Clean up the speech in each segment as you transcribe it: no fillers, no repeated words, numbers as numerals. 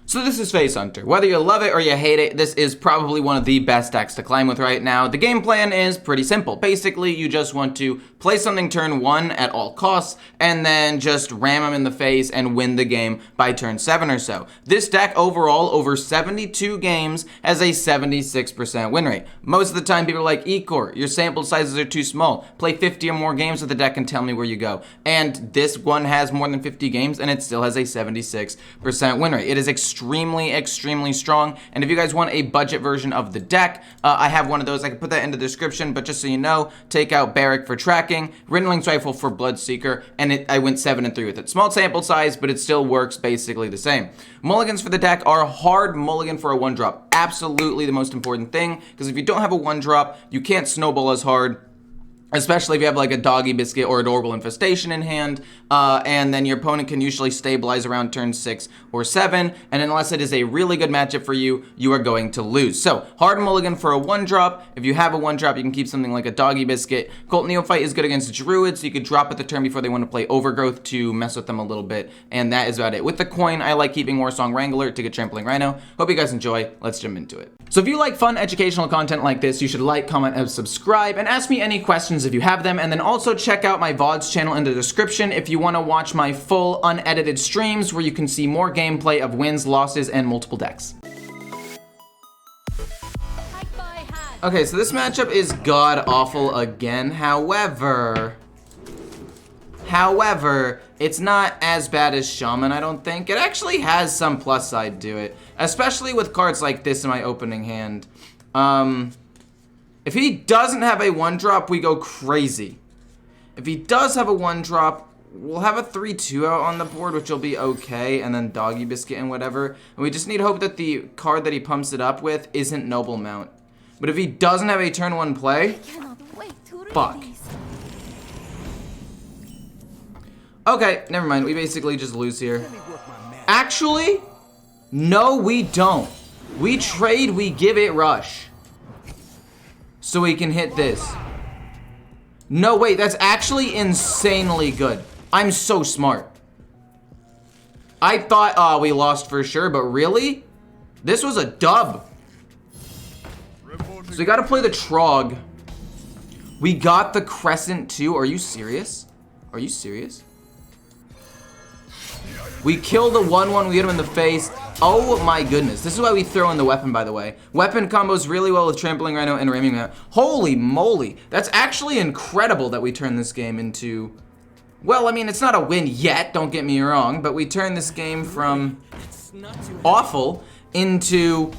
So this is Face Hunter. Whether you love it or you hate it, this is probably one of the best decks to climb with right now. The game plan is pretty simple. Basically, you just want to play something turn 1 at all costs, and then just ram them in the face and win the game by turn 7 or so. This deck overall, over 72 games, has a 76% win rate. Most of the time, people are like, Ecor, your sample sizes are too small. Play 50 or more games with the deck and tell me where you go. And this one has more than 50 games, and it still has a 76% win rate. It is extremely strong. And if you guys want a budget version of the deck, I have one of those. I can put that in the description, but just so you know, take out Barrack for tracking, Rinling's Rifle for Bloodseeker, and I went 7-3 with it. Small sample size, but it still works basically the same. Mulligans for the deck are hard mulligan for a 1-drop. Absolutely the most important thing, because if you don't have a 1-drop, you can't snowball as hard. Especially if you have like a Doggy Biscuit or Adorable Infestation in hand, and then your opponent can usually stabilize around turn 6 or 7, and unless it is a really good matchup for you, you are going to lose. So, hard mulligan for a 1-drop. If you have a 1-drop, you can keep something like a Doggy Biscuit. Cult Neophyte is good against Druids, so you could drop it the turn before they want to play Overgrowth to mess with them a little bit, and that is about it. With the coin, I like keeping Warsong Wrangler to get Trampling Rhino. Hope you guys enjoy. Let's jump into it. So if you like fun educational content like this, you should like, comment, and subscribe, and ask me any questions if you have them, and then also check out my VODs channel in the description if you want to watch my full unedited streams where you can see more gameplay of wins, losses, and multiple decks. Okay, so this matchup is god-awful again. However, it's not as bad as Shaman, I don't think. It actually has some plus side to it, especially with cards like this in my opening hand. If he doesn't have a 1-drop, we go crazy. If he does have a 1-drop, we'll have a 3-2 out on the board, which will be okay, and then Doggy Biscuit and whatever. And we just need to hope that the card that he pumps it up with isn't Noble Mount. But if he doesn't have a turn 1 play, fuck. Okay, never mind. We basically just lose here. Actually, no, we don't. We trade, we give it Rush. So we can hit this. No, wait, that's actually insanely good. I'm so smart. I thought, we lost for sure, but really? This was a dub. So we gotta play the Trog. We got the Crescent too. Are you serious? Are you serious? We kill the 1-1, we hit him in the face. Oh my goodness. This is why we throw in the weapon, by the way. Weapon combos really well with Trampling Rhino and Ramming Mount. Holy moly. That's actually incredible that we turn this game into... Well, I mean, it's not a win yet, don't get me wrong, but we turn this game from awful into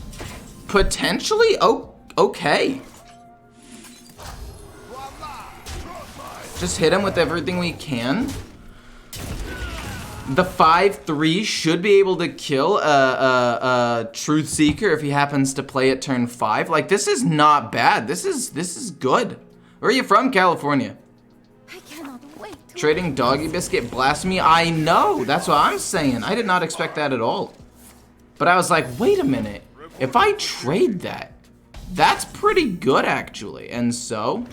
potentially okay. Just hit him with everything we can. The 5-3 should be able to kill a Truth Seeker if he happens to play at turn 5. Like, this is not bad. This is good. Where are you from? California. I cannot wait. Trading Doggy Biscuit Blasphemy? I know. That's what I'm saying. I did not expect that at all. But I was like, wait a minute. If I trade that, that's pretty good, actually. And so...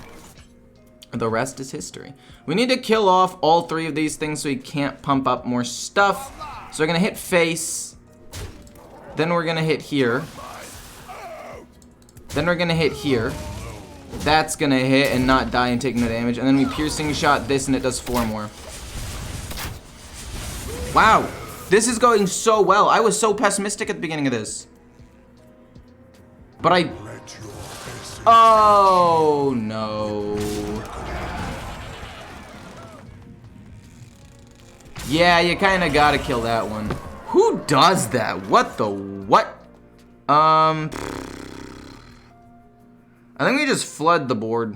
the rest is history. We need to kill off all 3 of these things so he can't pump up more stuff. So we're gonna hit face. Then we're gonna hit here. Then we're gonna hit here. That's gonna hit and not die and take no damage. And then we piercing shot this and it does 4 more. Wow. This is going so well. I was so pessimistic at the beginning of this. But I... Oh, no. Yeah, you kind of gotta kill that one. Who does that? What the what? I think we just flood the board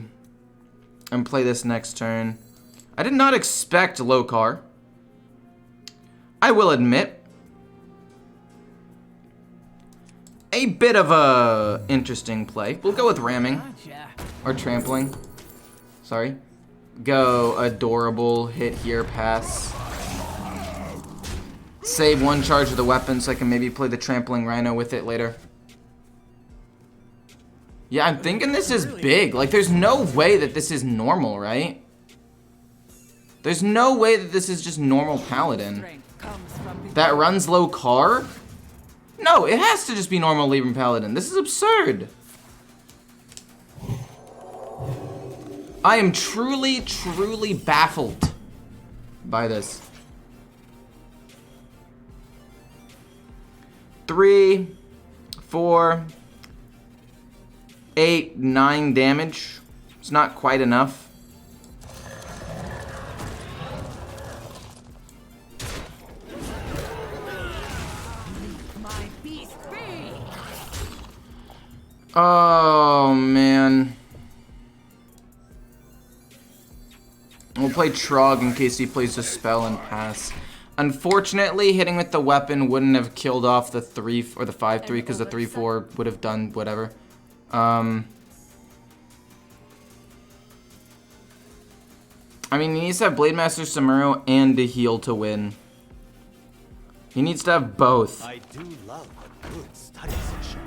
and play this next turn. I did not expect Lokar. I will admit. A bit of a interesting play. We'll go with ramming. Or trampling. Sorry. Go adorable, hit here, pass. Save 1 charge of the weapon so I can maybe play the Trampling Rhino with it later. Yeah, I'm thinking this is big. Like, there's no way that this is normal, right? There's no way that this is just normal Paladin. That runs Lokar? No, it has to just be normal Libram Paladin. This is absurd. I am truly, truly baffled by this. 3, 4, 8, 9 damage. It's not quite enough. Oh, man. We'll play Trog in case he plays a spell and pass. Unfortunately, hitting with the weapon wouldn't have killed off the 3 or the 5-3 because the 3-4 would have done whatever. I mean, he needs to have Blade Master Samuro and a heal to win. He needs to have both. I do love a good study session.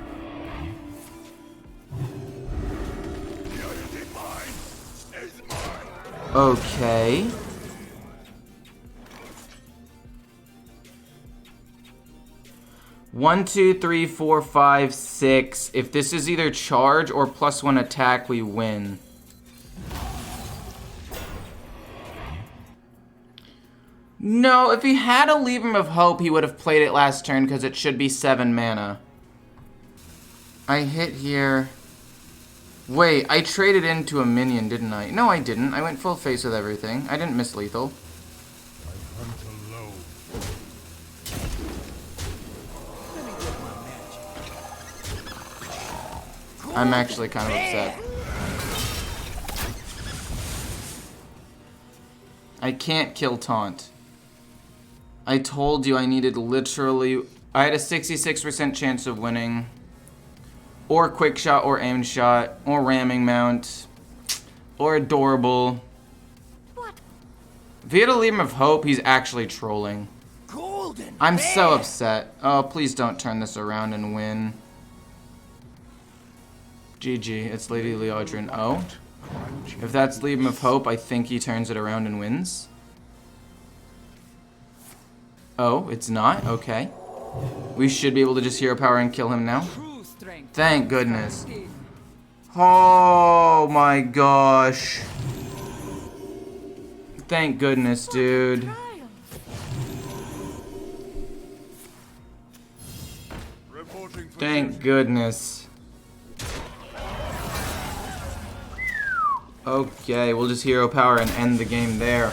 Okay. One, 2, 3, 4, 5, 6. If this is either charge or +1 attack, we win. No, if he had a Libram of Hope, he would have played it last turn because it should be 7 mana. I hit here. Wait, I traded into a minion, didn't I? No, I didn't. I went full face with everything. I didn't miss lethal. I'm actually kind of upset. I can't kill Taunt. I told you I needed literally... I had a 66% chance of winning. Or quick shot, or aim shot, or ramming mount, or adorable. What? If he had a Libram of Hope, he's actually trolling. Golden I'm so upset. Oh, please don't turn this around and win. GG, it's Lady Leodrin. Oh? If that's Libram of Hope, I think he turns it around and wins. Oh, it's not? Okay. We should be able to just hero power and kill him now. Thank goodness. Oh my gosh. Thank goodness, dude. Thank goodness. Okay, we'll just hero power and end the game there.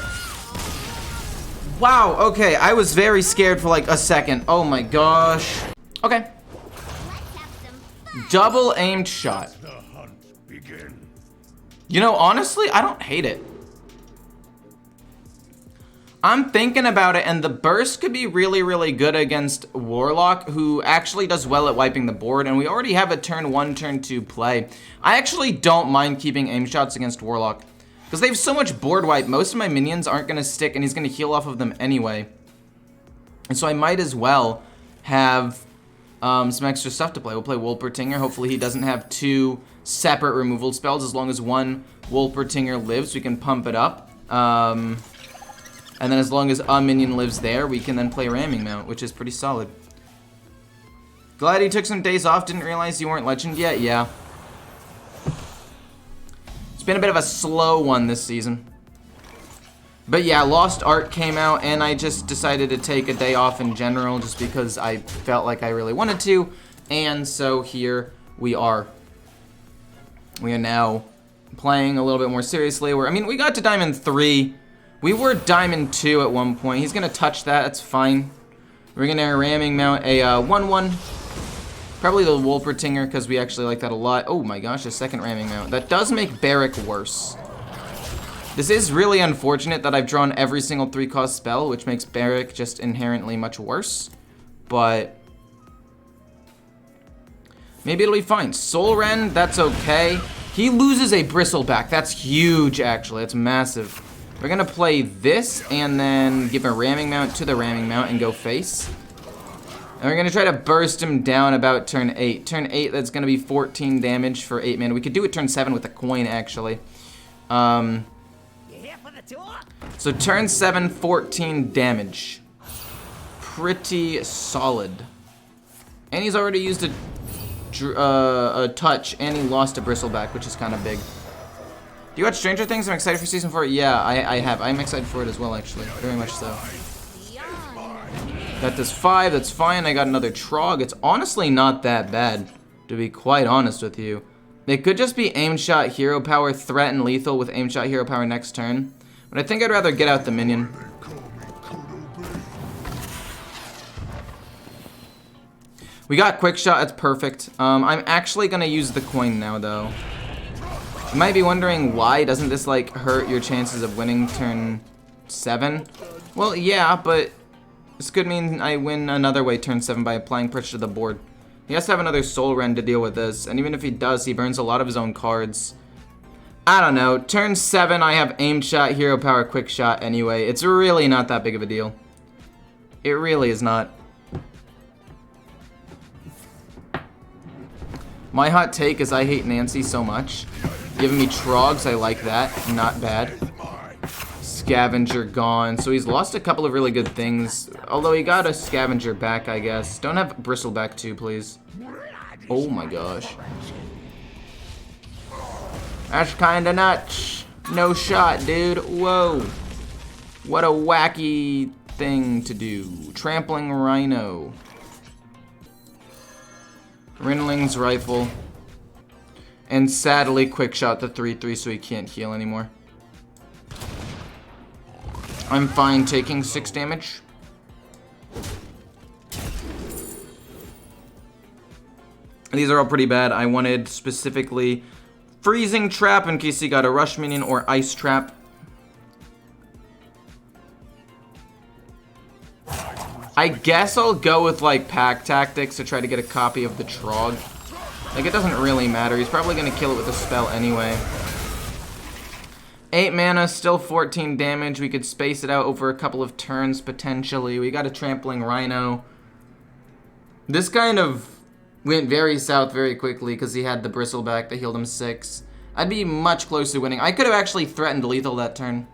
Wow, okay, I was very scared for like a second. Oh my gosh. Okay. Double aimed shot. You know, honestly, I don't hate it. I'm thinking about it, and the burst could be really, really good against Warlock, who actually does well at wiping the board, and we already have a turn 1, turn 2 play. I actually don't mind keeping aim shots against Warlock, because they have so much board wipe. Most of my minions aren't going to stick, and he's going to heal off of them anyway. And so I might as well have some extra stuff to play. We'll play Wolpertinger. Hopefully he doesn't have 2 separate removal spells. As long as one Wolpertinger lives, we can pump it up. And then as long as a minion lives there, we can then play Ramming Mount, which is pretty solid. Glad he took some days off. Didn't realize you weren't Legend yet. Yeah. It's been a bit of a slow one this season. But yeah, Lost Ark came out, and I just decided to take a day off in general just because I felt like I really wanted to. And so here we are. We are now playing a little bit more seriously. I mean, we got to Diamond 3. We were Diamond 2 at one point. He's going to touch that. That's fine. We're going to Ramming Mount a 1-1. Probably the Wolpertinger because we actually like that a lot. Oh my gosh, a second Ramming Mount. That does make Barrack worse. This is really unfortunate that I've drawn every single 3-cost spell, which makes Barrack just inherently much worse. But maybe it'll be fine. Soul Rend, that's okay. He loses a Bristleback. That's huge, actually. That's massive. We're going to play this and then give a Ramming Mount to the Ramming Mount and go face. And we're going to try to burst him down about turn 8. Turn 8, that's going to be 14 damage for 8 mana. We could do it turn 7 with a coin, actually. So turn 7, 14 damage. Pretty solid. And he's already used a touch, and he lost a bristleback, which is kind of big. Do you watch Stranger Things? I'm excited for season 4. Yeah, I have. I'm excited for it as well, actually. Very much so. Got this 5. That's fine. I got another Trog. It's honestly not that bad, to be quite honest with you. It could just be aim shot, hero power, threat, and lethal with aim shot, hero power next turn. But I think I'd rather get out the minion. We got quick shot. That's perfect. I'm actually going to use the coin now, though. You might be wondering why doesn't this like hurt your chances of winning turn 7? Well, yeah, but this could mean I win another way turn 7 by applying pressure to the board. He has to have another Soul Rend to deal with this, and even if he does, he burns a lot of his own cards. I don't know. Turn 7, I have aim shot, hero power, quick shot anyway. It's really not that big of a deal. It really is not. My hot take is I hate Nancy so much. Giving me Trogs, I like that. Not bad. Scavenger gone. So he's lost a couple of really good things. Although he got a Scavenger back, I guess. Don't have Bristleback too, please. Oh my gosh. That's kinda nuts. No shot, dude. Whoa. What a wacky thing to do. Trampling Rhino. Rinling's Rifle. And sadly, quick shot the 3/3 so he can't heal anymore. I'm fine taking 6 damage. These are all pretty bad. I wanted specifically Freezing Trap in case he got a Rush Minion or Ice Trap. I guess I'll go with like Pack Tactics to try to get a copy of the Trog. Like, it doesn't really matter. He's probably going to kill it with a spell anyway. 8 mana, still 14 damage. We could space it out over a couple of turns, potentially. We got a Trampling Rhino. This kind of went very south very quickly because he had the Bristleback that healed him 6. I'd be much closer to winning. I could have actually threatened lethal that turn.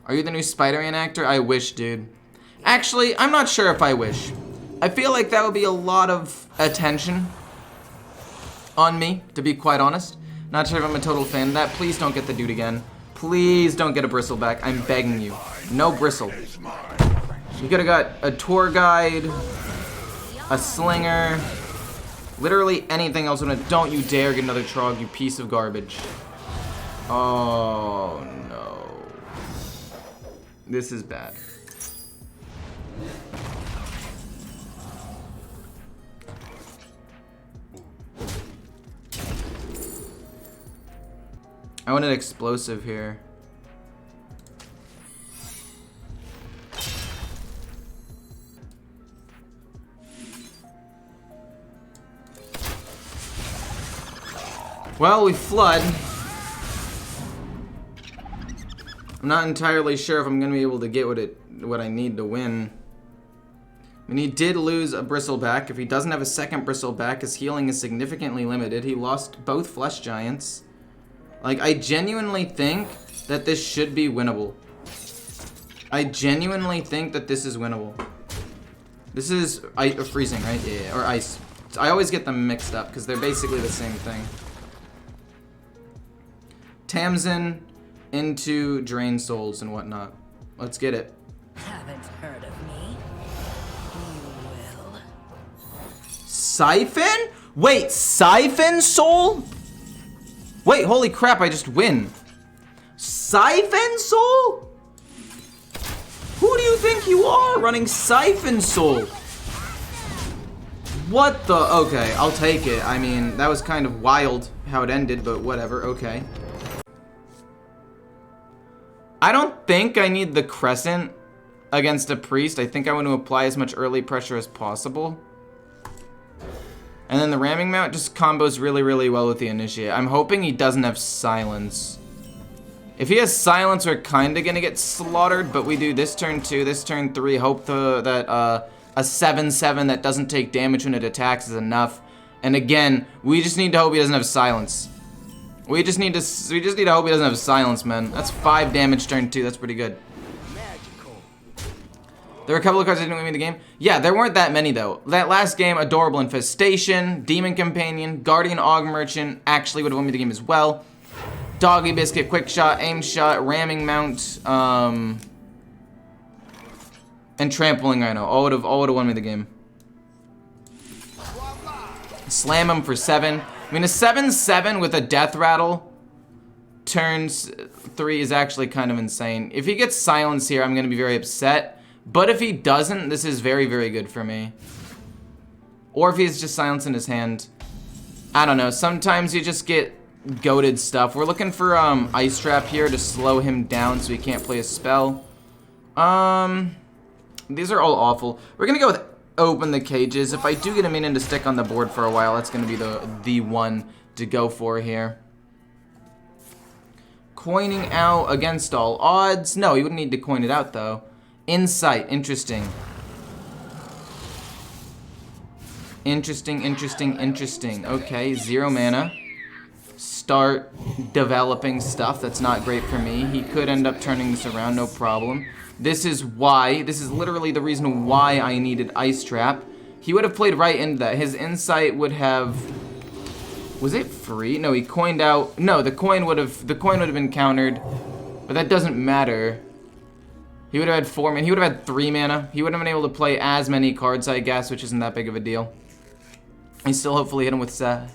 Are you the new Spider-Man actor? I wish, dude. Actually, I'm not sure if I wish. I feel like that would be a lot of attention on me, to be quite honest. Not sure if I'm a total fan of that. Please don't get the dude again. Please don't get a Bristleback. I'm begging you. No Bristle. You could have got a Tour Guide, a Slinger, literally anything else. Don't you dare get another Trog, you piece of garbage. Oh, no. This is bad. I want an explosive here. Well, we flood. I'm not entirely sure if I'm gonna be able to get what I need to win. I mean, he did lose a Bristleback. If he doesn't have a second Bristleback, his healing is significantly limited. He lost both Flesh Giants. Like, I genuinely think that this should be winnable. I genuinely think that this is winnable. This is freezing, right? Yeah, or ice. I always get them mixed up because they're basically the same thing. Tamsin into Drain Souls and whatnot. Let's get it. Haven't heard of me? You will. Siphon? Wait, Siphon Soul? Wait, holy crap, I just win. Siphon Soul? Who do you think you are running Siphon Soul? What the? Okay, I'll take it. I mean, that was kind of wild how it ended, but whatever, okay. I don't think I need the Crescent against a Priest. I think I want to apply as much early pressure as possible. And then the Ramming Mount just combos really, really well with the Initiate. I'm hoping he doesn't have Silence. If he has Silence, we're kind of going to get slaughtered, but we do this turn 2, this turn 3. Hope that a 7/7 that doesn't take damage when it attacks is enough. And again, we just need to hope he doesn't have Silence. We just need to hope he doesn't have Silence, man. That's 5 damage turn 2. That's pretty good. There were a couple of cards that didn't win me the game. Yeah, there weren't that many though. That last game, Adorable Infestation, Demon Companion, Guardian Og Merchant actually would have won me the game as well. Doggy Biscuit, Quick Shot, Aim Shot, Ramming Mount, and Trampling Rhino. All would have won me the game. Slam him for 7. I mean, a 7/7 with a Death Rattle turns 3 is actually kind of insane. If he gets Silence here, I'm going to be very upset. But if he doesn't, this is very, very good for me. Or if he's just Silence in his hand. I don't know. Sometimes you just get goated stuff. We're looking for Ice Trap here to slow him down so he can't play a spell. These are all awful. We're going to go with Open the Cages. If I do get a minion to stick on the board for a while, that's going to be the one to go for here. Coining out against all odds. No, he wouldn't need to coin it out, though. Insight. Interesting. Interesting. Okay, 0 mana. Start developing stuff. That's not great for me. He could end up turning this around, no problem. This is literally the reason why I needed Ice Trap. He would have played right into that. His Insight would have... Was it free? No, he coined out... No, the coin would have been countered. But that doesn't matter. He would have had 4 mana. He would have had 3 mana. He wouldn't have been able to play as many cards, I guess, which isn't that big of a deal. He still hopefully hit him with 7.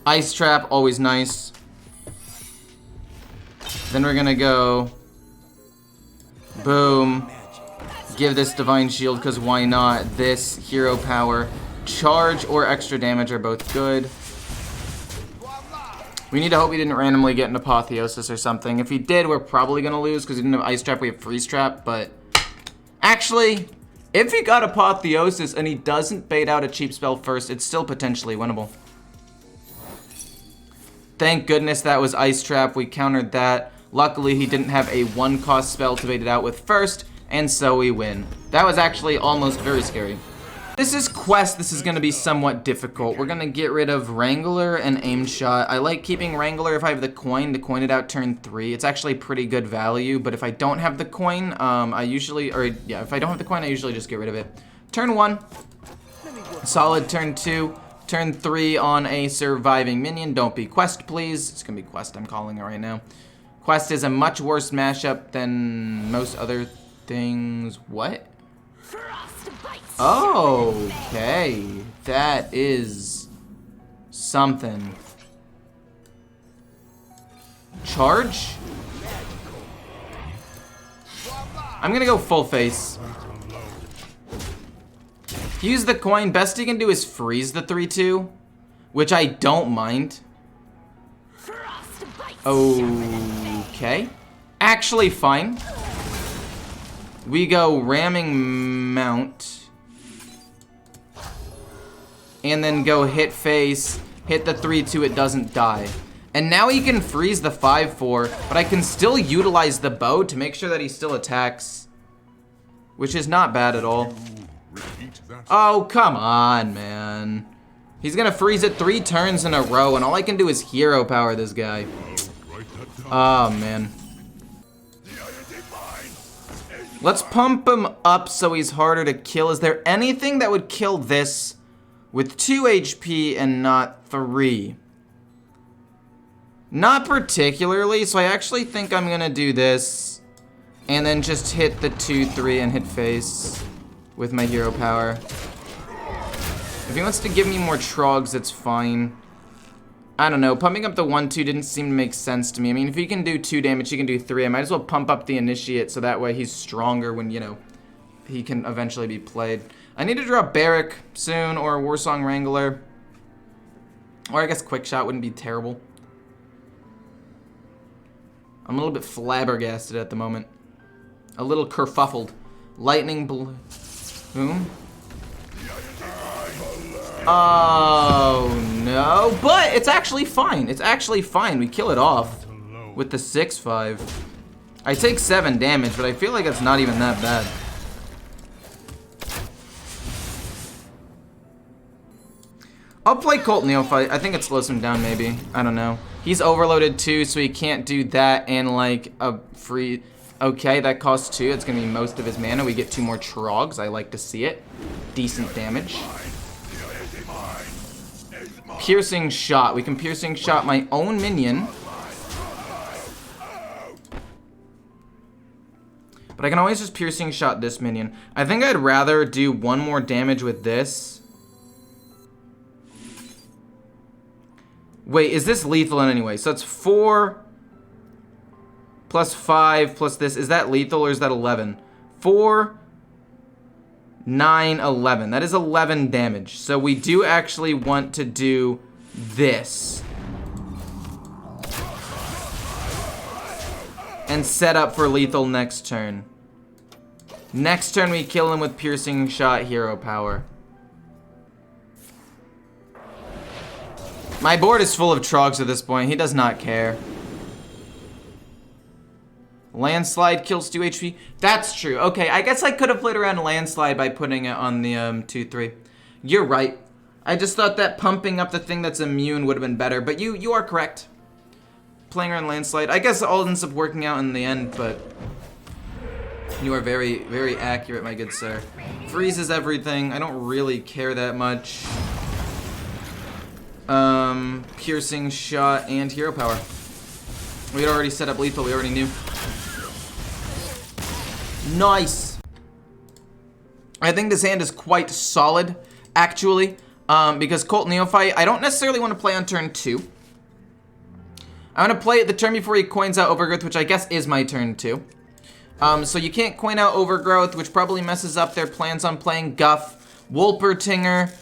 Ice Trap, always nice. Then we're gonna go... Boom. Give this Divine Shield, because why not? This, Hero Power. Charge or extra damage are both good. We need to hope he didn't randomly get an Apotheosis or something. If he did, we're probably gonna lose, because he didn't have Ice Trap, we have Freeze Trap, but... Actually, if he got Apotheosis and he doesn't bait out a cheap spell first, it's still potentially winnable. Thank goodness that was Ice Trap. We countered that. Luckily, he didn't have a 1-cost spell to bait it out with first, and so we win. That was actually almost very scary. This is Quest. This is going to be somewhat difficult. We're going to get rid of Wrangler and Aim Shot. I like keeping Wrangler if I have the coin to coin it out turn 3. It's actually pretty good value, but if I don't have the coin, if I don't have the coin, I usually just get rid of it. Turn 1. Solid turn 2. Turn 3 on a surviving minion. Don't be Quest, please. It's going to be Quest. I'm calling it right now. Quest is a much worse mashup than most other things. What? Okay. That is something. Charge? I'm going to go full face. Use the coin. Best he can do is freeze the 3/2, which I don't mind. Okay. Actually, fine. We go Ramming Mount. And then go hit face, hit the 3/2, it doesn't die. And now he can freeze the 5/4, but I can still utilize the bow to make sure that he still attacks. Which is not bad at all. Oh, come on, man. He's gonna freeze it 3 turns in a row, and all I can do is hero power this guy. Oh, man. Let's pump him up so he's harder to kill. Is there anything that would kill this with 2 HP and not 3? Not particularly, so I actually think I'm gonna do this. And then just hit the 2/3 and hit face with my hero power. If he wants to give me more trogs, that's fine. I don't know, pumping up the 1/2 didn't seem to make sense to me. I mean, if he can do 2 damage, he can do 3. I might as well pump up the Initiate so that way he's stronger when, you know, he can eventually be played. I need to draw Barrack soon, or Warsong Wrangler. Or I guess Quick Shot wouldn't be terrible. I'm a little bit flabbergasted at the moment. A little kerfuffled. Lightning boom. Oh, no. But it's actually fine. It's actually fine. We kill it off with the 6/5. I take 7 damage, but I feel like it's not even that bad. I'll play Colt Neophyte. I think it slows him down, maybe. I don't know. He's overloaded too, so he can't do that and like a free... Okay, that costs 2. It's gonna be most of his mana. We get 2 more Trogs. I like to see it. Decent damage. Piercing Shot. We can Piercing Shot my own minion. But I can always just Piercing Shot this minion. I think I'd rather do 1 more damage with this. Wait, is this lethal in any way? So it's 4 plus 5 plus this. Is that lethal or is that 11? 4, 9, 11. That is 11 damage. So we do actually want to do this. And set up for lethal next turn. Next turn we kill him with Piercing Shot hero power. My board is full of Trogs at this point. He does not care. Landslide kills 2 HP. That's true. Okay, I guess I could have played around Landslide by putting it on the 2-3. You're right. I just thought that pumping up the thing that's immune would have been better, but you are correct. Playing around Landslide. I guess it all ends up working out in the end, but you are very, very accurate, my good sir. Freezes everything. I don't really care that much. Piercing Shot and hero power. We had already set up lethal. We already knew. Nice. I think this hand is quite solid, actually, because Colt Neophyte, I don't necessarily want to play on turn 2. I want to play it the turn before he coins out Overgrowth, which I guess is my turn 2. So you can't coin out Overgrowth, which probably messes up their plans on playing Guff. Wolpertinger,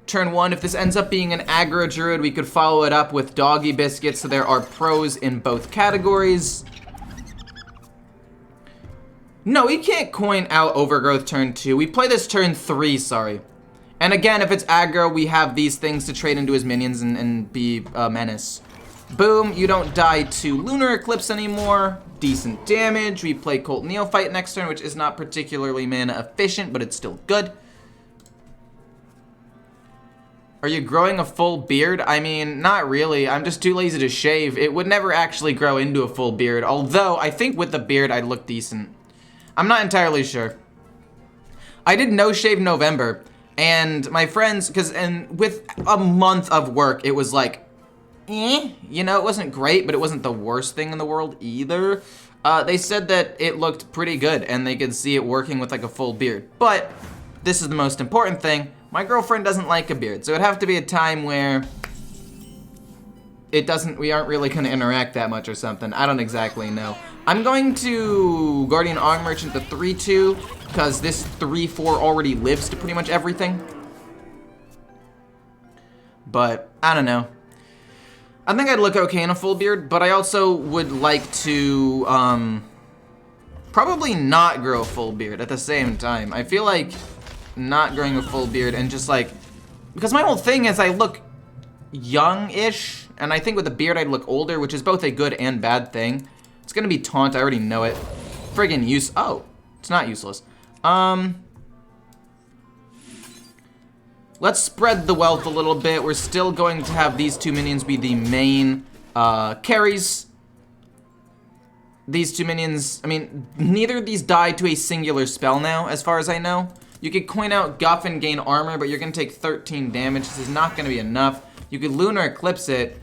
turn 1. If this ends up being an aggro druid, we could follow it up with Doggy Biscuit, so there are pros in both categories. No, he can't coin out Overgrowth turn 2. We play this turn 3, sorry. And again, if it's aggro, we have these things to trade into his minions and be a menace. Boom, you don't die to Lunar Eclipse anymore. Decent damage. We play Colt Neophyte next turn, which is not particularly mana efficient, but it's still good. Are you growing a full beard? I mean, not really. I'm just too lazy to shave. It would never actually grow into a full beard, although I think with the beard I'd look decent. I'm not entirely sure. I did no shave November, and my friends, and with a month of work, it was like, you know, it wasn't great, but it wasn't the worst thing in the world either. They said that it looked pretty good, and they could see it working with like a full beard. But this is the most important thing. My girlfriend doesn't like a beard, so it'd have to be a time where we aren't really gonna interact that much or something. I don't exactly know. I'm going to Guardian Aug Merchant the 3-2, because this 3-4 already lives to pretty much everything. But, I don't know. I think I'd look okay in a full beard, but I also would like to, probably not grow a full beard at the same time. I feel like not growing a full beard and just like, because my whole thing is I look young-ish, and I think with a beard I'd look older, which is both a good and bad thing. It's gonna be taunt, I already know it. Friggin' oh, it's not useless. Let's spread the wealth a little bit. We're still going to have these 2 minions be the main carries. These 2 minions, I mean, neither of these die to a singular spell now, as far as I know. You could coin out Guff and gain armor, but you're gonna take 13 damage. This is not gonna be enough. You could Lunar Eclipse it,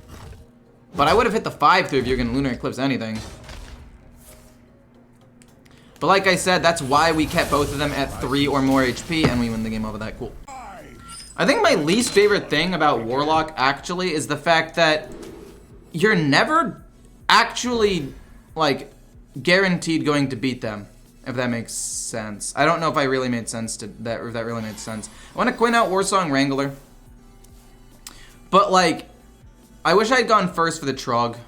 but I would have hit the 5-3 if you're gonna Lunar Eclipse anything. But like I said, that's why we kept both of them at 3 or more HP, and we win the game over that. Cool. I think my least favorite thing about Warlock, actually, is the fact that you're never actually, like, guaranteed going to beat them, if that makes sense. I don't know if I really made sense to that, or if that really made sense. I want to coin out Warsong Wrangler. But, like, I wish I had gone first for the Trog.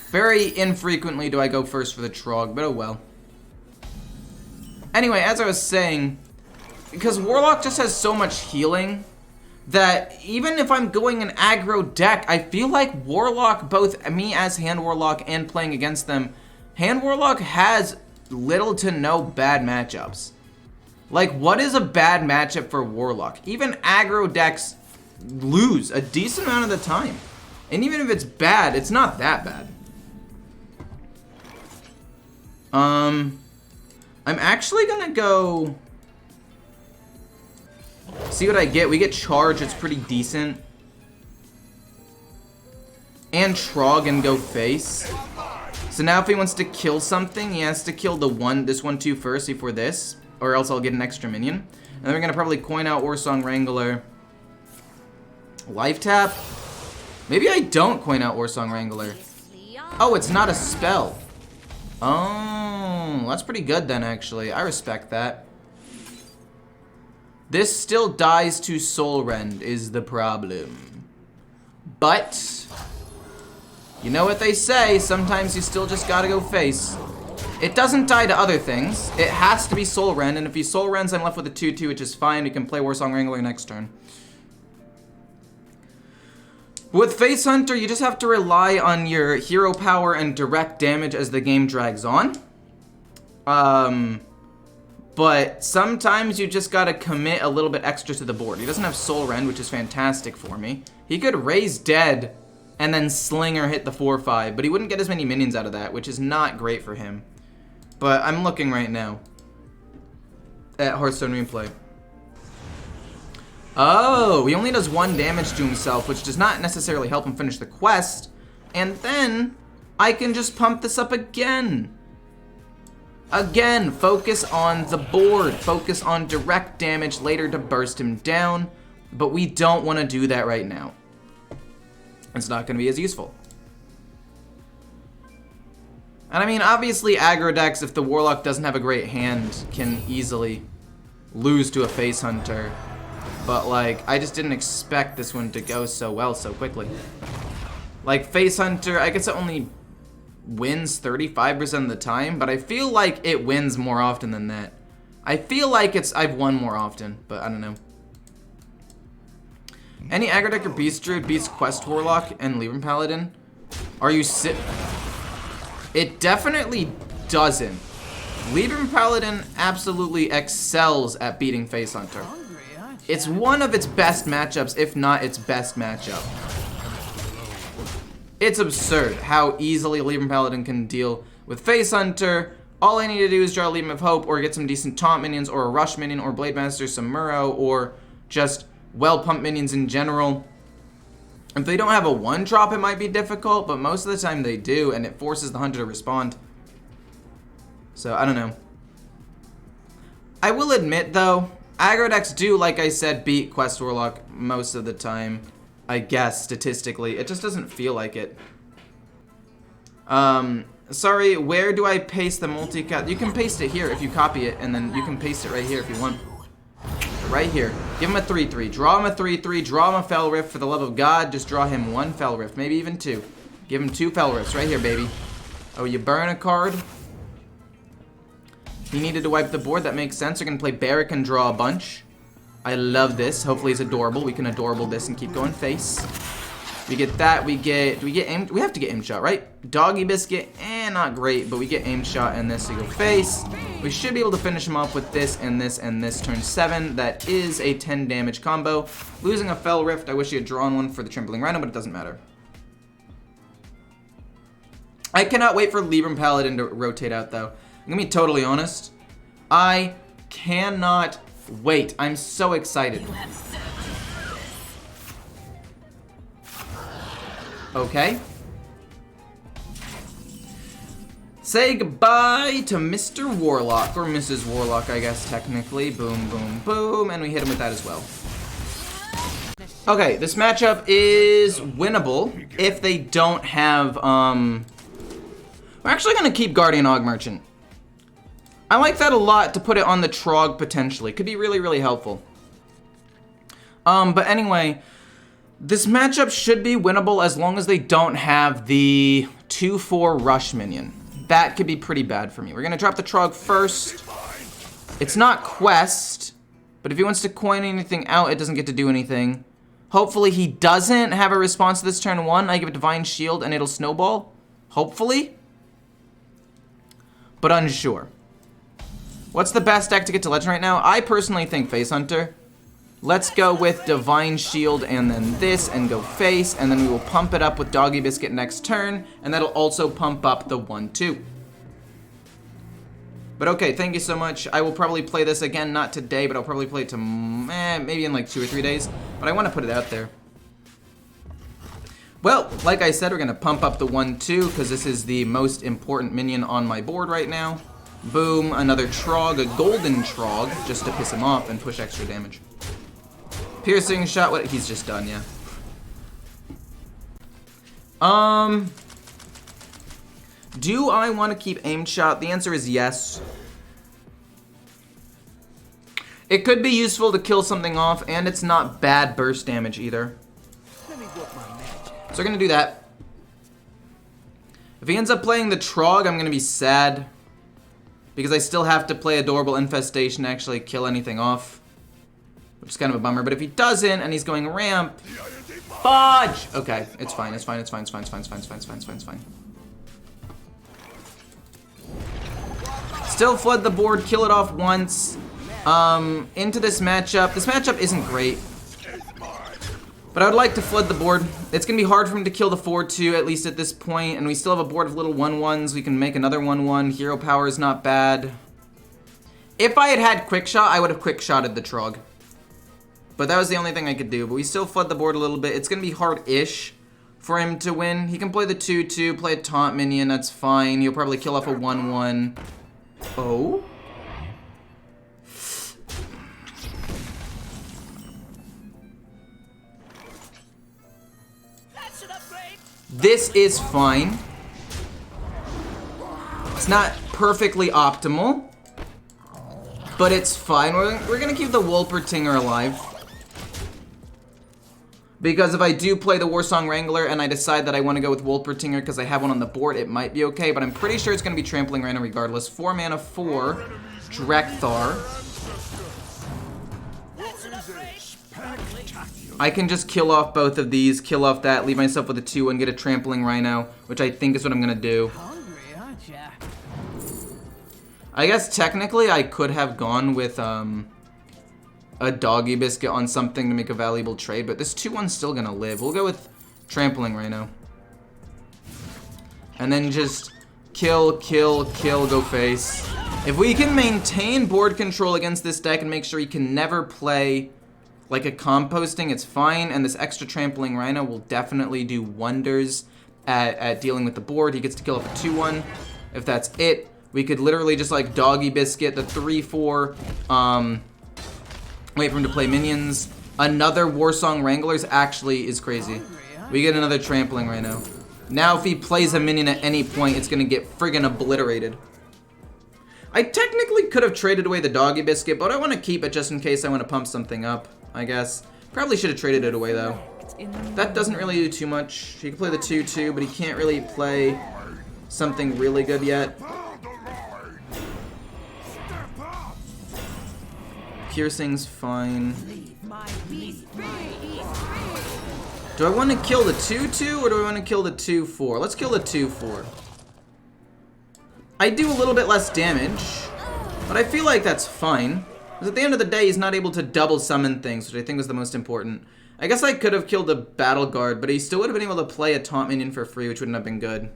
Very infrequently do I go first for the Trog, but oh well. Anyway, as I was saying, because Warlock just has so much healing that even if I'm going an aggro deck, I feel like Warlock, both me as Hand Warlock and playing against them, Hand Warlock has little to no bad matchups. Like, what is a bad matchup for Warlock? Even aggro decks lose a decent amount of the time. And even if it's bad, it's not that bad. I'm actually gonna go see what I get. We get charge, it's pretty decent. And Trog and go face. So now if he wants to kill something, he has to kill this 1/2 first before this, or else I'll get an extra minion. And then we're gonna probably coin out Warsong Wrangler. Life tap? Maybe I don't coin out Warsong Wrangler. Oh, it's not a spell. Oh, that's pretty good then, actually. I respect that. This still dies to Soul Rend is the problem. But you know what they say, sometimes you still just gotta go face. It doesn't die to other things. It has to be Soul Rend, and if he Soul Rends, I'm left with a 2/2, which is fine. We can play Warsong Wrangler next turn. With Face Hunter, you just have to rely on your hero power and direct damage as the game drags on. But sometimes you just gotta commit a little bit extra to the board. He doesn't have Soul Rend, which is fantastic for me. He could raise Dead and then Slinger hit the 4/5, but he wouldn't get as many minions out of that, which is not great for him. But I'm looking right now at Hearthstone replay. Oh, he only does 1 damage to himself, which does not necessarily help him finish the quest. And then I can just pump this up again. Again, focus on the board. Focus on direct damage later to burst him down. But we don't want to do that right now. It's not going to be as useful. And I mean, obviously aggro decks, if the Warlock doesn't have a great hand, can easily lose to a Face Hunter. But like, I just didn't expect this one to go so well so quickly. Like Face Hunter, I guess it only wins 35% of the time, but I feel like it wins more often than that. I feel like I've won more often, but I don't know. Any aggro deck or Beast Druid beats Quest Warlock and Libram Paladin? Are you It definitely doesn't. Libram Paladin absolutely excels at beating Face Hunter. It's one of its best matchups, if not its best matchup. It's absurd how easily Libram Paladin can deal with Face Hunter. All I need to do is draw a Leap of Hope or get some decent taunt minions or a rush minion or Blade Master, some Muro, or just well-pumped minions in general. If they don't have a 1-drop, it might be difficult, but most of the time they do, and it forces the Hunter to respond. So, I don't know. I will admit, though, aggro decks do, like I said, beat Quest Warlock most of the time. I guess, statistically. It just doesn't feel like it. Sorry, where do I paste the multicast? You can paste it here if you copy it, and then you can paste it right here if you want. Right here. Give him a 3/3. Draw him a 3/3. Draw him a Fel Rift. For the love of God, just draw him 1 Fel Rift. Maybe even 2. Give him 2 Fel Rifts. Right here, baby. Oh, you burn a card? He needed to wipe the board. That makes sense. We're going to play Barrack and draw a bunch. I love this. Hopefully he's adorable. We can adorable this and keep going face. We get that. We get... Do we get aim... We have to get aim shot, right? Doggy Biscuit. Not great. But we get aim shot and this to go face. We should be able to finish him off with this and this and this turn 7. That is a 10 damage combo. Losing a Fel Rift. I wish he had drawn one for the Trembling Rhino, but it doesn't matter. I cannot wait for Libram Paladin to rotate out, though. I'm going to be totally honest. I cannot wait. I'm so excited. Okay. Say goodbye to Mr. Warlock, or Mrs. Warlock, I guess, technically. Boom, boom, boom, and we hit him with that as well. Okay, this matchup is winnable if they don't have, We're actually gonna keep Guardian Og Merchant. I like that a lot to put it on the Trog, potentially. Could be really, really helpful. But anyway, this matchup should be winnable as long as they don't have the 2/4 rush minion. That could be pretty bad for me. We're gonna drop the Trog first. It's not quest, but if he wants to coin anything out, it doesn't get to do anything. Hopefully he doesn't have a response to this turn 1. I give it Divine Shield and it'll snowball. Hopefully. But unsure. What's the best deck to get to Legend right now? I personally think Face Hunter. Let's go with Divine Shield and then this and go face, and then we will pump it up with Doggy Biscuit next turn, and that'll also pump up the 1/2. But okay, thank you so much. I will probably play this again, not today, but I'll probably play it maybe in like 2 or 3 days. But I want to put it out there. Well, like I said, we're going to pump up the 1/2 because this is the most important minion on my board right now. Boom, another Trog, a golden Trog, just to piss him off and push extra damage. Piercing shot, what? He's just done, yeah. Do I want to keep aim shot? The answer is yes. It could be useful to kill something off, and it's not bad burst damage either. So we're gonna do that. If he ends up playing the Trog, I'm gonna be sad. Because I still have to play Adorable Infestation to actually kill anything off. Which is kind of a bummer. But if he doesn't, and he's going ramp... Fudge! Okay, it's fine, it's fine, it's fine, it's fine, it's fine, it's fine, it's fine, it's fine, it's fine, it's fine. Still flood the board, kill it off once. Into this matchup. This matchup isn't great. But I would like to flood the board. It's going to be hard for him to kill the 4/2, at least at this point. And we still have a board of little 1/1s. We can make another 1/1. Hero power is not bad. If I had had quick shot, I would have quick shotted the Trog. But that was the only thing I could do. But we still flood the board a little bit. It's going to be hard-ish for him to win. He can play the 2/2, play a taunt minion. That's fine. He'll probably kill off a 1/1. Oh? This is fine. It's not perfectly optimal, but it's fine. We're gonna keep the Wolpertinger alive. Because if I do play the Warsong Wrangler and I decide that I want to go with Wolpertinger because I have one on the board, it might be okay, but I'm pretty sure it's going to be Trampling Rhino regardless. 4 mana for Drekthar. I can just kill off both of these, kill off that, leave myself with a 2 and get a Trampling Rhino, which I think is what I'm going to do. Hungry, aren't ya? I guess technically I could have gone with a Doggy Biscuit on something to make a valuable trade, but this 2/1's still going to live. We'll go with Trampling Rhino. And then just kill, kill, kill, go face. If we can maintain board control against this deck and make sure he can never play like a composting, it's fine, and this extra Trampling Rhino will definitely do wonders at dealing with the board. He gets to kill up a 2/1. If that's it, we could literally just like Doggy Biscuit the 3/4, wait for him to play minions. Another Warsong Wranglers actually is crazy. We get another Trampling Rhino. Now if he plays a minion at any point, it's gonna get friggin' obliterated. I technically could have traded away the Doggy Biscuit, but I want to keep it just in case I want to pump something up, I guess. Probably should have traded it away, though. That doesn't really do too much. He can play the 2/2, but he can't really play something really good yet. Piercing's fine. Do I want to kill the 2/2, or do I want to kill the 2/4? Let's kill the 2/4. I do a little bit less damage, but I feel like that's fine. Because at the end of the day, he's not able to double summon things, which I think was the most important. I guess I could have killed the Battle Guard, but he still would have been able to play a taunt minion for free, which wouldn't have been good.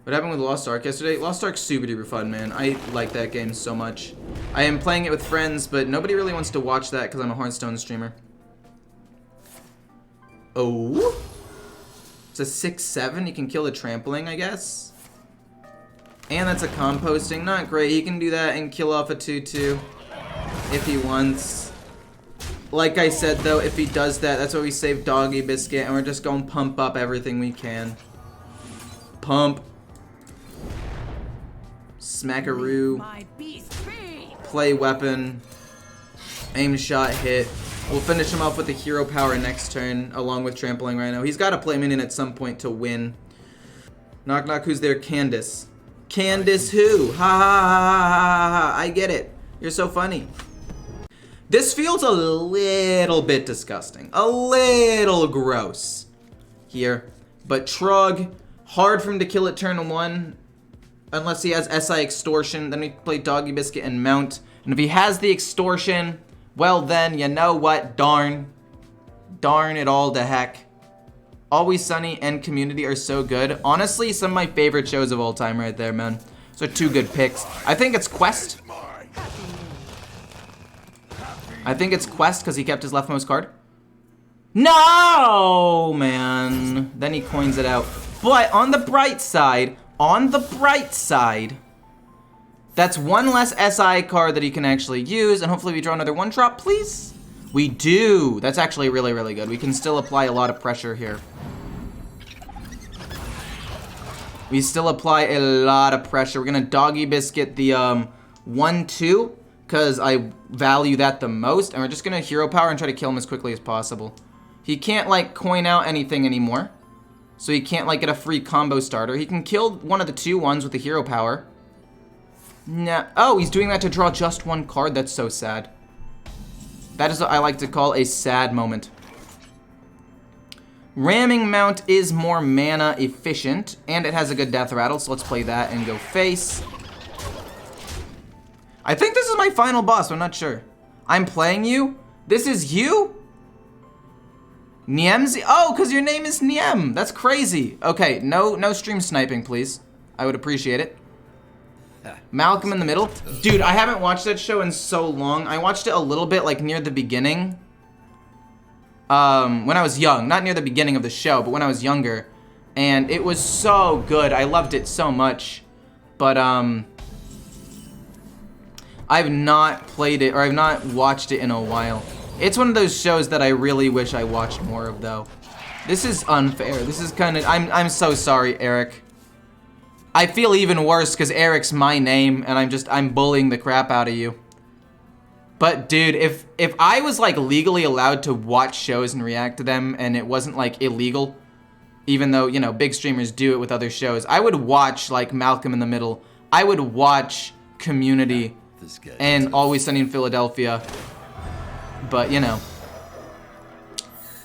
What happened with Lost Ark yesterday? Lost Ark's super duper fun, man. I like that game so much. I am playing it with friends, but nobody really wants to watch that because I'm a Hearthstone streamer. Oh? It's a 6/7. He can kill the Trampling, I guess. And that's a composting. Not great. He can do that and kill off a 2/2 if he wants. Like I said, though, if he does that, that's why we save Doggy Biscuit, and we're just going to pump up everything we can. Pump. Smackaroo. Play weapon. Aim shot hit. We'll finish him off with the hero power next turn, along with Trampling Rhino. He's got to play minion at some point to win. Knock knock, who's there? Candace. Candace who? Ha ha ha ha ha. I get it. You're so funny. This feels a little bit disgusting. A little gross here. But Trug, hard for him to kill at turn 1. Unless he has SI Extortion. Then we play Doggy Biscuit and Mount. And if he has the Extortion, Well then, you know what? Darn it all to heck. Always Sunny and Community are so good. Honestly, some of my favorite shows of all time right there, man. So 2 good picks. I think it's Quest. I think it's Quest because he kept his leftmost card. No, man. Then he coins it out. But on the bright side, that's 1 less SI card that he can actually use, and hopefully we draw another 1-drop, please. We do. That's actually really, really good. We can still apply a lot of pressure here. We still apply a lot of pressure. We're gonna Doggy Biscuit the 1-2, because I value that the most, and we're just gonna Hero Power and try to kill him as quickly as possible. He can't, like, coin out anything anymore, so he can't, like, get a free combo starter. He can kill one of the 2-1s with the Hero Power. Nah. Oh, he's doing that to draw just 1 card. That's so sad. That is what I like to call a sad moment. Ramming Mount is more mana efficient, and it has a good death rattle, so let's play that and go face. I think this is my final boss, I'm not sure. I'm playing you? This is you? Niemzi? Oh, because your name is Niem. That's crazy. Okay, no stream sniping, please. I would appreciate it. Malcolm in the Middle. Dude, I haven't watched that show in so long. I watched it a little bit, like, near the beginning. When I was young. Not near the beginning of the show, but when I was younger. And it was so good. I loved it so much. But, I've not played it, or I've not watched it in a while. It's one of those shows that I really wish I watched more of, though. This is unfair. This is kind of... I'm so sorry, Eric. I feel even worse because Eric's my name, and I'm bullying the crap out of you. But, dude, if I was, like, legally allowed to watch shows and react to them, and it wasn't, like, illegal, even though, you know, big streamers do it with other shows, I would watch, like, Malcolm in the Middle. I would watch Community and Always Sunny in Philadelphia. But, you know,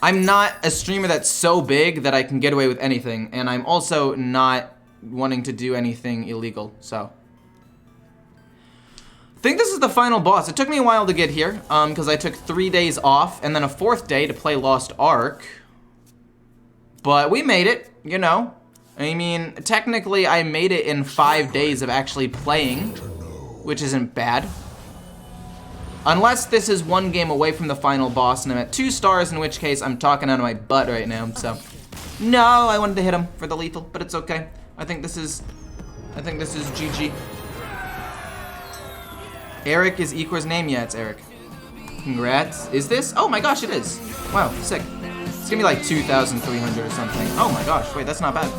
I'm not a streamer that's so big that I can get away with anything, and I'm also not wanting to do anything illegal, so. I think this is the final boss. It took me a while to get here, because I took 3 days off, and then a 4th day to play Lost Ark. But we made it, you know. I mean, technically I made it in 5 days of actually playing, which isn't bad. Unless this is 1 game away from the final boss, and I'm at 2 stars, in which case I'm talking out of my butt right now, so. No, I wanted to hit him for the lethal, but it's okay. I think this is GG. Eric is Ecor's name? Yeah, it's Eric. Congrats. Is this? Oh my gosh, it is. Wow, sick. It's gonna be like 2,300 or something. Oh my gosh, wait, that's not bad.